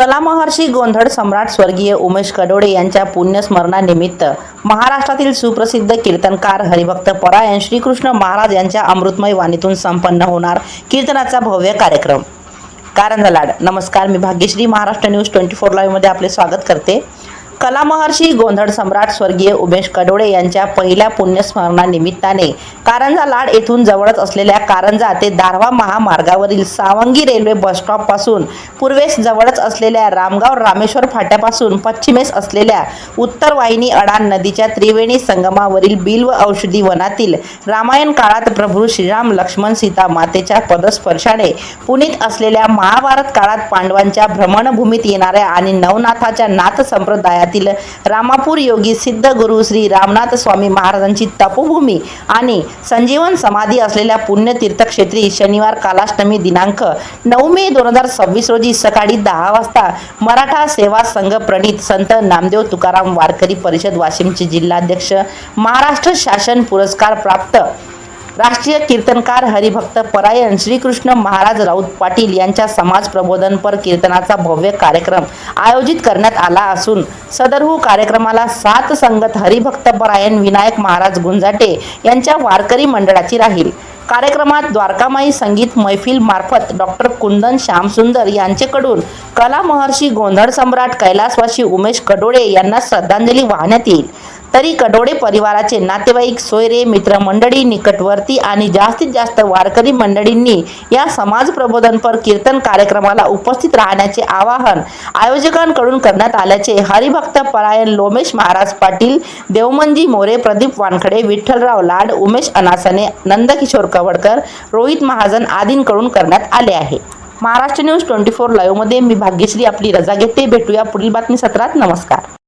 कलामहर्षी गोंधळ सम्राट स्वर्गीय उमेश कडोडे यांच्या पुण्यस्मरणानिमित्त महाराष्ट्रातील सुप्रसिद्ध कीर्तनकार हरिभक्त परायण श्रीकृष्ण महाराज यांच्या अमृतमय वाणीतून संपन्न होणार कीर्तनाचा भव्य कार्यक्रम कारंजा लाड। नमस्कार, मी भाग्यश्री महाराष्ट्र न्यूज 24 लाईव्ह मध्ये आपले स्वागत करते। कलामहर्षी गोंधळ सम्राट स्वर्गीय उमेश कडोडे यांच्या पहिल्या पुण्यस्मरणानिमित्ताने कारंजा लाड येथून जवळच असलेल्या कारंजा ते दारव्हा महामार्गावरील सावंगी रेल्वे बस स्टॉप पासून पूर्वेस जवळच असलेल्या रामगाव रामेश्वर फाट्यापासून पश्चिमेस असलेल्या उत्तर वाहिनी अडाण नदीच्या त्रिवेणी संगमावरील बिल्व औषधी वनातील रामायण काळात प्रभू श्रीराम लक्ष्मण सीता मातेच्या पदस्पर्शाने पुनीत असलेल्या महाभारत काळात पांडवांच्या भ्रमणभूमीत येणाऱ्या आणि नवनाथाच्या नाथ संप्रदायात रामापूर योगी सिद्ध गुरु श्री रामनाथ स्वामी महाराजांची तपोभूमी आणि संजीवन समाधी असलेल्या पुण्य तीर्थक्षेत्री शनिवार कालाष्टमी दिनांक 9 मे 2026 रोजी सकाळी 10 वाजता मराठा सेवा संघ प्रणीत संत नामदेव तुकाराम वारकरी परिषद वाशिमचे जिल्हाध्यक्ष, महाराष्ट्र शासन पुरस्कार प्राप्त राष्ट्रीय कीर्तनकार हरिभक्त परायण श्रीकृष्ण महाराज राऊत पाटील यांच्या समाज प्रबोधनपर कीर्तनाचा भव्य कार्यक्रम आयोजित करण्यात आला असून सदरहू कार्यक्रमाला साथ संगत हरिभक्त परायण विनायक महाराज गुंजाटे यांच्या वारकरी मंडळाची राहील। कार्यक्रमात द्वारकामाई संगीत मैफिल मार्फत डॉक्टर कुंदन श्यामसुंदर यांचेकडून कलामहर्षी गोंधळ सम्राट कैलासवासी उमेश कडोडे यांना श्रद्धांजली वाहण्यात येईल। तरी कडोडे परिवाराचे नातेवाईक, सोयरे, मित्रमंडळी, निकटवर्ती आणि जास्तीत जास्त वारकरी मंडळींनी या समाज प्रबोधनपर कीर्तन कार्यक्रमाला उपस्थित राहण्याचे आवाहन आयोजकांकडून करण्यात आल्याचे हरिभक्त परायण लोमेश महाराज पाटील, देवमनजी मोरे, प्रदीप वानखडे, विठ्ठलराव लाड, उमेश अनासने, नंदकिशोर कवडकर, रोहित महाजन आदींकडून करण्यात आले आहे। महाराष्ट्र न्यूज 24 लाईव्ह मध्ये मी भाग्यश्री आपली रजा घेते। भेटूया पुढील बातमी सत्रात। नमस्कार।